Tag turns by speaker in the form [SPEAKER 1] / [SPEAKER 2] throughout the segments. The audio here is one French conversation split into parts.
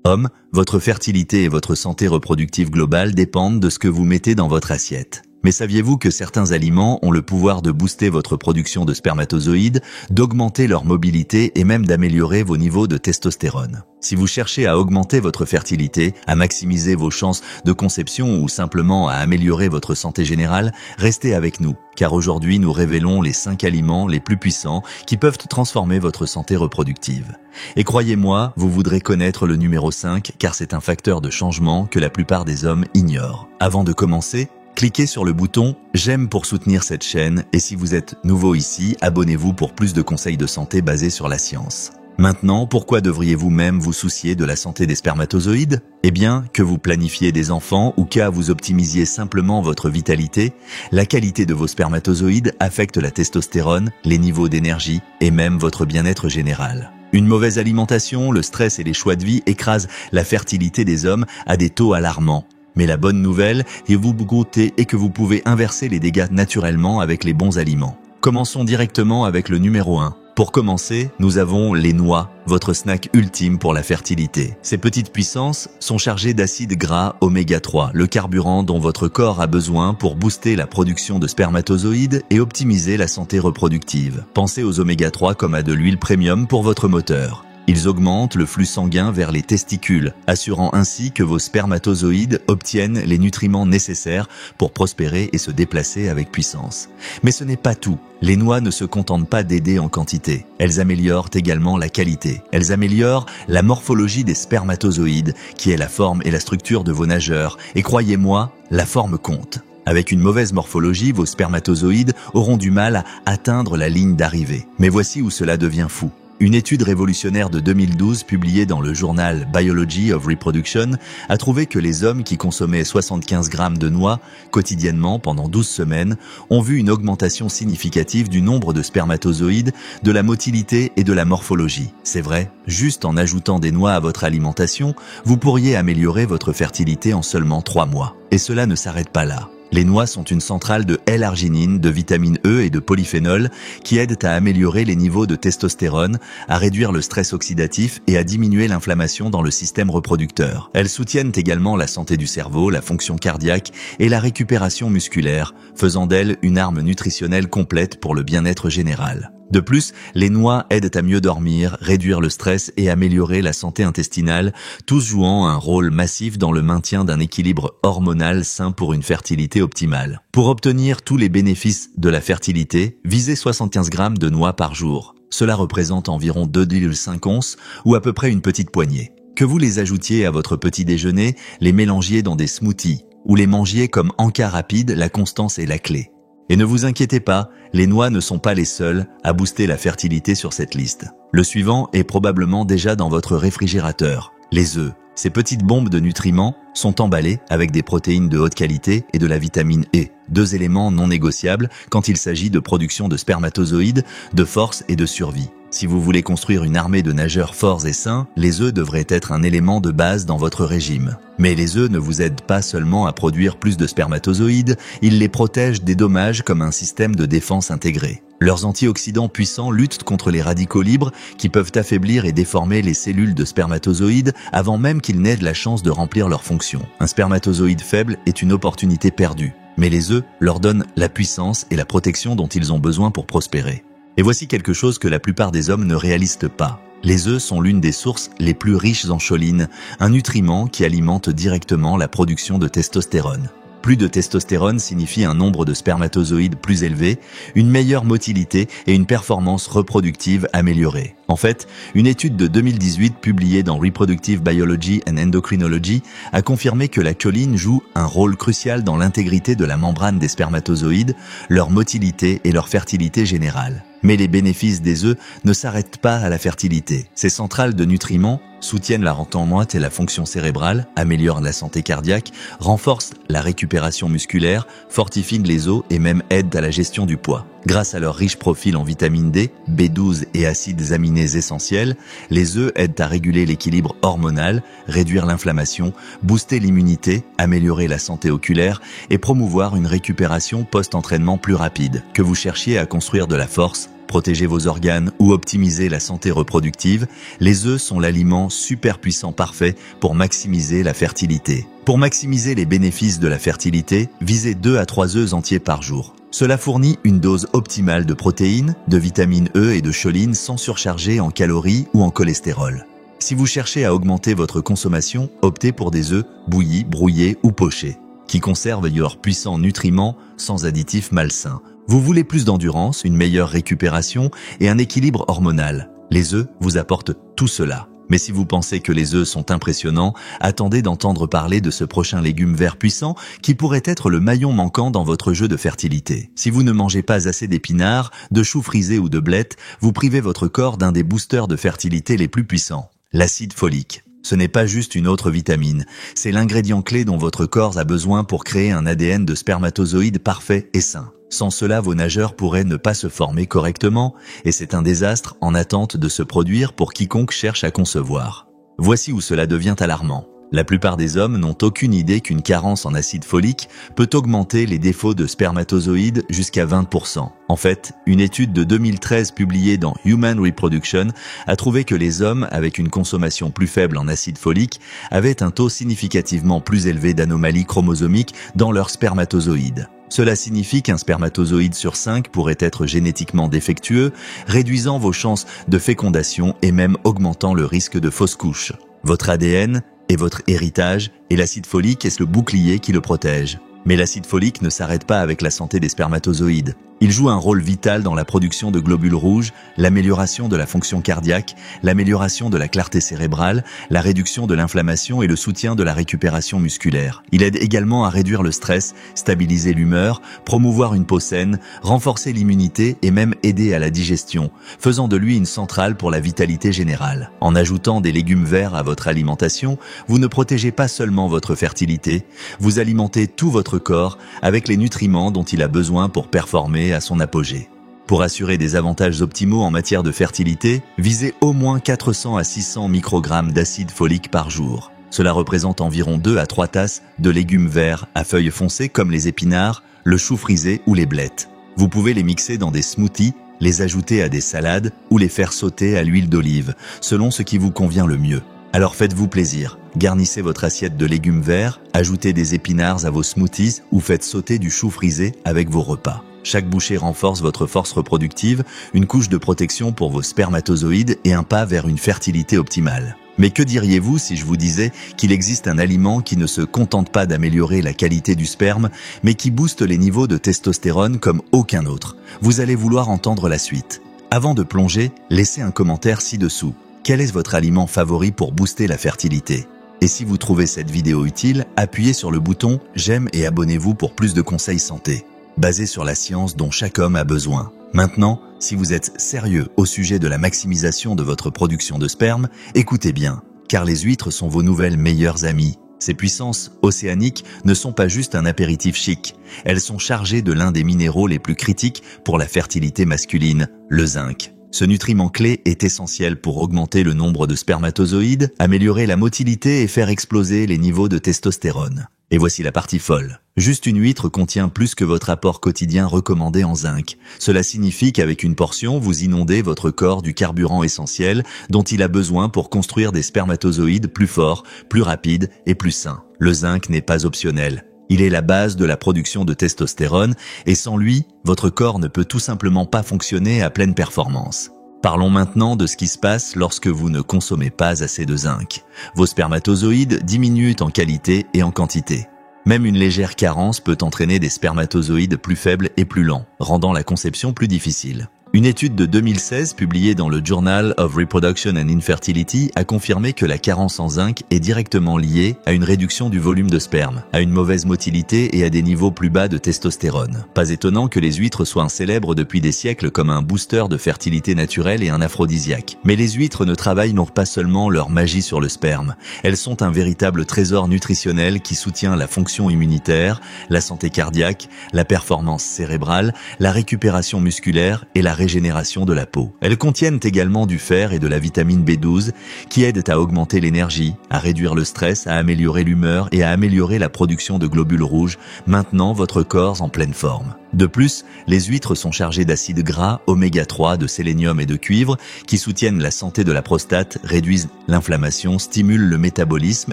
[SPEAKER 1] Hommes, votre fertilité et votre santé reproductive globale dépendent de ce que vous mettez dans votre assiette. Mais saviez-vous que certains aliments ont le pouvoir de booster votre production de spermatozoïdes, d'augmenter leur mobilité et même d'améliorer vos niveaux de testostérone? Si vous cherchez à augmenter votre fertilité, à maximiser vos chances de conception ou simplement à améliorer votre santé générale, restez avec nous, car aujourd'hui nous révélons les 5 aliments les plus puissants qui peuvent transformer votre santé reproductive. Et croyez-moi, vous voudrez connaître le numéro 5 car c'est un facteur de changement que la plupart des hommes ignorent. Avant de commencer, cliquez sur le bouton « J'aime » pour soutenir cette chaîne et si vous êtes nouveau ici, abonnez-vous pour plus de conseils de santé basés sur la science. Maintenant, pourquoi devriez-vous même vous soucier de la santé des spermatozoïdes? Eh bien, que vous planifiez des enfants ou qu'à vous optimisiez simplement votre vitalité, la qualité de vos spermatozoïdes affecte la testostérone, les niveaux d'énergie et même votre bien-être général. Une mauvaise alimentation, le stress et les choix de vie écrasent la fertilité des hommes à des taux alarmants. Mais la bonne nouvelle est que vous pouvez inverser les dégâts naturellement avec les bons aliments. Commençons directement avec le numéro 1. Pour commencer, nous avons les noix, votre snack ultime pour la fertilité. Ces petites puissances sont chargées d'acides gras oméga 3, le carburant dont votre corps a besoin pour booster la production de spermatozoïdes et optimiser la santé reproductive. Pensez aux oméga 3 comme à de l'huile premium pour votre moteur. Ils augmentent le flux sanguin vers les testicules, assurant ainsi que vos spermatozoïdes obtiennent les nutriments nécessaires pour prospérer et se déplacer avec puissance. Mais ce n'est pas tout. Les noix ne se contentent pas d'aider en quantité. Elles améliorent également la qualité. Elles améliorent la morphologie des spermatozoïdes, qui est la forme et la structure de vos nageurs. Et croyez-moi, la forme compte. Avec une mauvaise morphologie, vos spermatozoïdes auront du mal à atteindre la ligne d'arrivée. Mais voici où cela devient fou. Une étude révolutionnaire de 2012 publiée dans le journal Biology of Reproduction a trouvé que les hommes qui consommaient 75 grammes de noix quotidiennement pendant 12 semaines ont vu une augmentation significative du nombre de spermatozoïdes, de la motilité et de la morphologie. C'est vrai, juste en ajoutant des noix à votre alimentation, vous pourriez améliorer votre fertilité en seulement 3 mois. Et cela ne s'arrête pas là. Les noix sont une centrale de L-arginine, de vitamine E et de polyphénol qui aident à améliorer les niveaux de testostérone, à réduire le stress oxydatif et à diminuer l'inflammation dans le système reproducteur. Elles soutiennent également la santé du cerveau, la fonction cardiaque et la récupération musculaire, faisant d'elles une arme nutritionnelle complète pour le bien-être général. De plus, les noix aident à mieux dormir, réduire le stress et améliorer la santé intestinale, tous jouant un rôle massif dans le maintien d'un équilibre hormonal sain pour une fertilité optimale. Pour obtenir tous les bénéfices de la fertilité, visez 75 grammes de noix par jour. Cela représente environ 2,5 onces ou à peu près une petite poignée. Que vous les ajoutiez à votre petit déjeuner, les mélangiez dans des smoothies ou les mangiez comme encas rapide, la constance est la clé. Et ne vous inquiétez pas, les noix ne sont pas les seules à booster la fertilité sur cette liste. Le suivant est probablement déjà dans votre réfrigérateur. Les œufs. Ces petites bombes de nutriments sont emballées avec des protéines de haute qualité et de la vitamine E, 2 éléments non négociables quand il s'agit de production de spermatozoïdes, de force et de survie. Si vous voulez construire une armée de nageurs forts et sains, les œufs devraient être un élément de base dans votre régime. Mais les œufs ne vous aident pas seulement à produire plus de spermatozoïdes, ils les protègent des dommages comme un système de défense intégré. Leurs antioxydants puissants luttent contre les radicaux libres qui peuvent affaiblir et déformer les cellules de spermatozoïdes avant même qu'ils n'aient la chance de remplir leur fonction. Un spermatozoïde faible est une opportunité perdue, mais les œufs leur donnent la puissance et la protection dont ils ont besoin pour prospérer. Et voici quelque chose que la plupart des hommes ne réalisent pas. Les œufs sont l'une des sources les plus riches en choline, un nutriment qui alimente directement la production de testostérone. Plus de testostérone signifie un nombre de spermatozoïdes plus élevé, une meilleure motilité et une performance reproductive améliorée. En fait, une étude de 2018 publiée dans Reproductive Biology and Endocrinology a confirmé que la choline joue un rôle crucial dans l'intégrité de la membrane des spermatozoïdes, leur motilité et leur fertilité générale. Mais les bénéfices des œufs ne s'arrêtent pas à la fertilité. Ces centrales de nutriments soutiennent la rente en moite et la fonction cérébrale, améliorent la santé cardiaque, renforcent la récupération musculaire, fortifient les os et même aident à la gestion du poids. Grâce à leur riche profil en vitamine D, B12 et acides aminés essentiels, les œufs aident à réguler l'équilibre hormonal, réduire l'inflammation, booster l'immunité, améliorer la santé oculaire et promouvoir une récupération post-entraînement plus rapide. Que vous cherchiez à construire de la force, protéger vos organes ou optimiser la santé reproductive, les œufs sont l'aliment super puissant parfait pour maximiser la fertilité. Pour maximiser les bénéfices de la fertilité, visez 2 à 3 œufs entiers par jour. Cela fournit une dose optimale de protéines, de vitamine E et de choline sans surcharger en calories ou en cholestérol. Si vous cherchez à augmenter votre consommation, optez pour des œufs bouillis, brouillés ou pochés, qui conservent leurs puissants nutriments sans additifs malsains. Vous voulez plus d'endurance, une meilleure récupération et un équilibre hormonal. Les œufs vous apportent tout cela. Mais si vous pensez que les œufs sont impressionnants, attendez d'entendre parler de ce prochain légume vert puissant qui pourrait être le maillon manquant dans votre jeu de fertilité. Si vous ne mangez pas assez d'épinards, de choux frisés ou de blettes, vous privez votre corps d'un des boosters de fertilité les plus puissants, l'acide folique. Ce n'est pas juste une autre vitamine, c'est l'ingrédient clé dont votre corps a besoin pour créer un ADN de spermatozoïde parfait et sain. Sans cela, vos nageurs pourraient ne pas se former correctement, et c'est un désastre en attente de se produire pour quiconque cherche à concevoir. Voici où cela devient alarmant. La plupart des hommes n'ont aucune idée qu'une carence en acide folique peut augmenter les défauts de spermatozoïdes jusqu'à 20%. En fait, une étude de 2013 publiée dans Human Reproduction a trouvé que les hommes avec une consommation plus faible en acide folique avaient un taux significativement plus élevé d'anomalies chromosomiques dans leurs spermatozoïdes. Cela signifie qu'un spermatozoïde sur 5 pourrait être génétiquement défectueux, réduisant vos chances de fécondation et même augmentant le risque de fausse couche. Votre ADN est votre héritage et l'acide folique est le bouclier qui le protège. Mais l'acide folique ne s'arrête pas avec la santé des spermatozoïdes. Il joue un rôle vital dans la production de globules rouges, l'amélioration de la fonction cardiaque, l'amélioration de la clarté cérébrale, la réduction de l'inflammation et le soutien de la récupération musculaire. Il aide également à réduire le stress, stabiliser l'humeur, promouvoir une peau saine, renforcer l'immunité et même aider à la digestion, faisant de lui une centrale pour la vitalité générale. En ajoutant des légumes verts à votre alimentation, vous ne protégez pas seulement votre fertilité, vous alimentez tout votre corps avec les nutriments dont il a besoin pour performer à son apogée. Pour assurer des avantages optimaux en matière de fertilité, visez au moins 400 à 600 microgrammes d'acide folique par jour. Cela représente environ 2 à 3 tasses de légumes verts à feuilles foncées comme les épinards, le chou frisé ou les blettes. Vous pouvez les mixer dans des smoothies, les ajouter à des salades ou les faire sauter à l'huile d'olive, selon ce qui vous convient le mieux. Alors faites-vous plaisir. Garnissez votre assiette de légumes verts, ajoutez des épinards à vos smoothies ou faites sauter du chou frisé avec vos repas. Chaque bouchée renforce votre force reproductive, une couche de protection pour vos spermatozoïdes et un pas vers une fertilité optimale. Mais que diriez-vous si je vous disais qu'il existe un aliment qui ne se contente pas d'améliorer la qualité du sperme, mais qui booste les niveaux de testostérone comme aucun autre? Vous allez vouloir entendre la suite. Avant de plonger, laissez un commentaire ci-dessous. Quel est votre aliment favori pour booster la fertilité? Et si vous trouvez cette vidéo utile, appuyez sur le bouton « J'aime » et abonnez-vous pour plus de conseils santé, basés sur la science dont chaque homme a besoin. Maintenant, si vous êtes sérieux au sujet de la maximisation de votre production de sperme, écoutez bien, car les huîtres sont vos nouvelles meilleures amies. Ces puissances océaniques ne sont pas juste un apéritif chic, elles sont chargées de l'un des minéraux les plus critiques pour la fertilité masculine, le zinc. Ce nutriment clé est essentiel pour augmenter le nombre de spermatozoïdes, améliorer la motilité et faire exploser les niveaux de testostérone. Et voici la partie folle. Juste une huître contient plus que votre apport quotidien recommandé en zinc. Cela signifie qu'avec une portion, vous inondez votre corps du carburant essentiel dont il a besoin pour construire des spermatozoïdes plus forts, plus rapides et plus sains. Le zinc n'est pas optionnel. Il est la base de la production de testostérone et sans lui, votre corps ne peut tout simplement pas fonctionner à pleine performance. Parlons maintenant de ce qui se passe lorsque vous ne consommez pas assez de zinc. Vos spermatozoïdes diminuent en qualité et en quantité. Même une légère carence peut entraîner des spermatozoïdes plus faibles et plus lents, rendant la conception plus difficile. Une étude de 2016 publiée dans le Journal of Reproduction and Infertility a confirmé que la carence en zinc est directement liée à une réduction du volume de sperme, à une mauvaise motilité et à des niveaux plus bas de testostérone. Pas étonnant que les huîtres soient célèbres depuis des siècles comme un booster de fertilité naturelle et un aphrodisiaque. Mais les huîtres ne travaillent donc pas seulement leur magie sur le sperme, elles sont un véritable trésor nutritionnel qui soutient la fonction immunitaire, la santé cardiaque, la performance cérébrale, la récupération musculaire et la régénération de la peau. Elles contiennent également du fer et de la vitamine B12 qui aident à augmenter l'énergie, à réduire le stress, à améliorer l'humeur et à améliorer la production de globules rouges, maintenant votre corps en pleine forme. De plus, les huîtres sont chargées d'acides gras, oméga 3, de sélénium et de cuivre qui soutiennent la santé de la prostate, réduisent l'inflammation, stimulent le métabolisme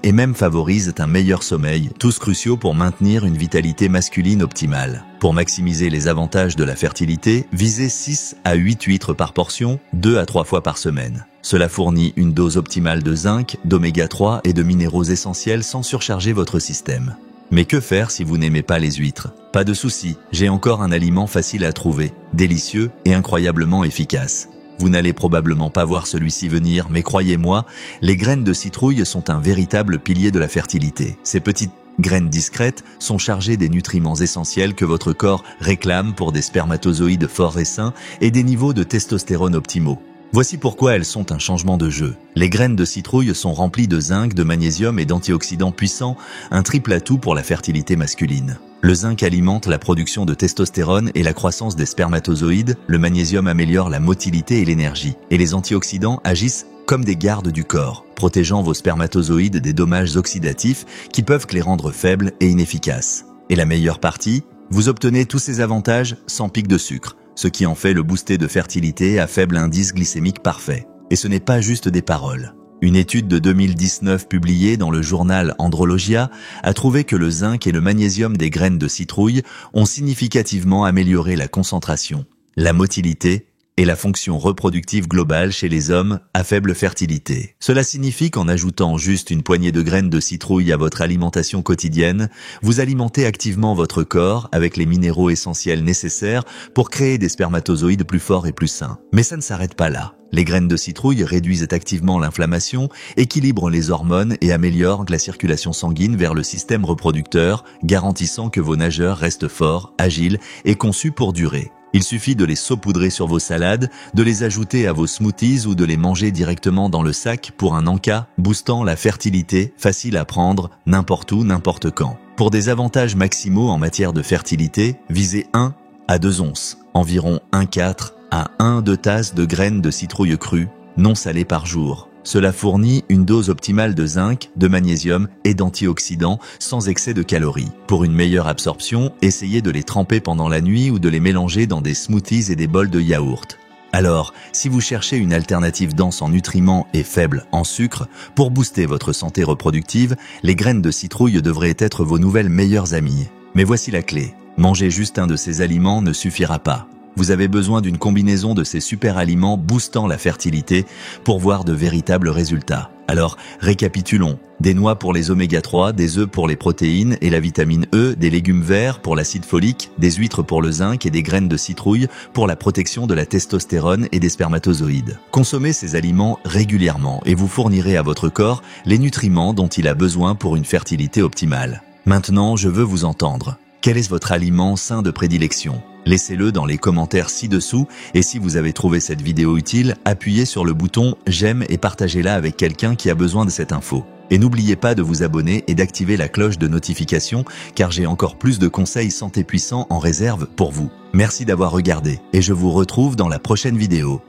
[SPEAKER 1] et même favorisent un meilleur sommeil, tous cruciaux pour maintenir une vitalité masculine optimale. Pour maximiser les avantages de la fertilité, visez 6 à 8 huîtres par portion, 2 à 3 fois par semaine. Cela fournit une dose optimale de zinc, d'oméga 3 et de minéraux essentiels sans surcharger votre système. Mais que faire si vous n'aimez pas les huîtres? Pas de souci, j'ai encore un aliment facile à trouver, délicieux et incroyablement efficace. Vous n'allez probablement pas voir celui-ci venir, mais croyez-moi, les graines de citrouille sont un véritable pilier de la fertilité. Ces petites graines discrètes sont chargées des nutriments essentiels que votre corps réclame pour des spermatozoïdes forts et sains et des niveaux de testostérone optimaux. Voici pourquoi elles sont un changement de jeu. Les graines de citrouille sont remplies de zinc, de magnésium et d'antioxydants puissants, un triple atout pour la fertilité masculine. Le zinc alimente la production de testostérone et la croissance des spermatozoïdes, le magnésium améliore la motilité et l'énergie, et les antioxydants agissent comme des gardes du corps, protégeant vos spermatozoïdes des dommages oxydatifs qui peuvent les rendre faibles et inefficaces. Et la meilleure partie, vous obtenez tous ces avantages sans pic de sucre, ce qui en fait le booster de fertilité à faible indice glycémique parfait. Et ce n'est pas juste des paroles. Une étude de 2019 publiée dans le journal Andrologia a trouvé que le zinc et le magnésium des graines de citrouille ont significativement amélioré la concentration, la motilité et la fonction reproductive globale chez les hommes à faible fertilité. Cela signifie qu'en ajoutant juste une poignée de graines de citrouille à votre alimentation quotidienne, vous alimentez activement votre corps avec les minéraux essentiels nécessaires pour créer des spermatozoïdes plus forts et plus sains. Mais ça ne s'arrête pas là. Les graines de citrouille réduisent activement l'inflammation, équilibrent les hormones et améliorent la circulation sanguine vers le système reproducteur, garantissant que vos nageurs restent forts, agiles et conçus pour durer. Il suffit de les saupoudrer sur vos salades, de les ajouter à vos smoothies ou de les manger directement dans le sac pour un encas, boostant la fertilité, facile à prendre, n'importe où, n'importe quand. Pour des avantages maximaux en matière de fertilité, visez 1 à 2 onces, environ 1/4 à 1/2 tasse de graines de citrouille crues, non salées par jour. Cela fournit une dose optimale de zinc, de magnésium et d'antioxydants sans excès de calories. Pour une meilleure absorption, essayez de les tremper pendant la nuit ou de les mélanger dans des smoothies et des bols de yaourt. Alors, si vous cherchez une alternative dense en nutriments et faible en sucre, pour booster votre santé reproductive, les graines de citrouille devraient être vos nouvelles meilleures amies. Mais voici la clé. Manger juste un de ces aliments ne suffira pas. Vous avez besoin d'une combinaison de ces super aliments boostant la fertilité pour voir de véritables résultats. Alors, récapitulons. Des noix pour les oméga 3, des œufs pour les protéines et la vitamine E, des légumes verts pour l'acide folique, des huîtres pour le zinc et des graines de citrouille pour la protection de la testostérone et des spermatozoïdes. Consommez ces aliments régulièrement et vous fournirez à votre corps les nutriments dont il a besoin pour une fertilité optimale. Maintenant, je veux vous entendre. Quel est votre aliment sain de prédilection ? Laissez-le dans les commentaires ci-dessous et si vous avez trouvé cette vidéo utile, appuyez sur le bouton j'aime et partagez-la avec quelqu'un qui a besoin de cette info. Et n'oubliez pas de vous abonner et d'activer la cloche de notification car j'ai encore plus de conseils santé puissants en réserve pour vous. Merci d'avoir regardé et je vous retrouve dans la prochaine vidéo.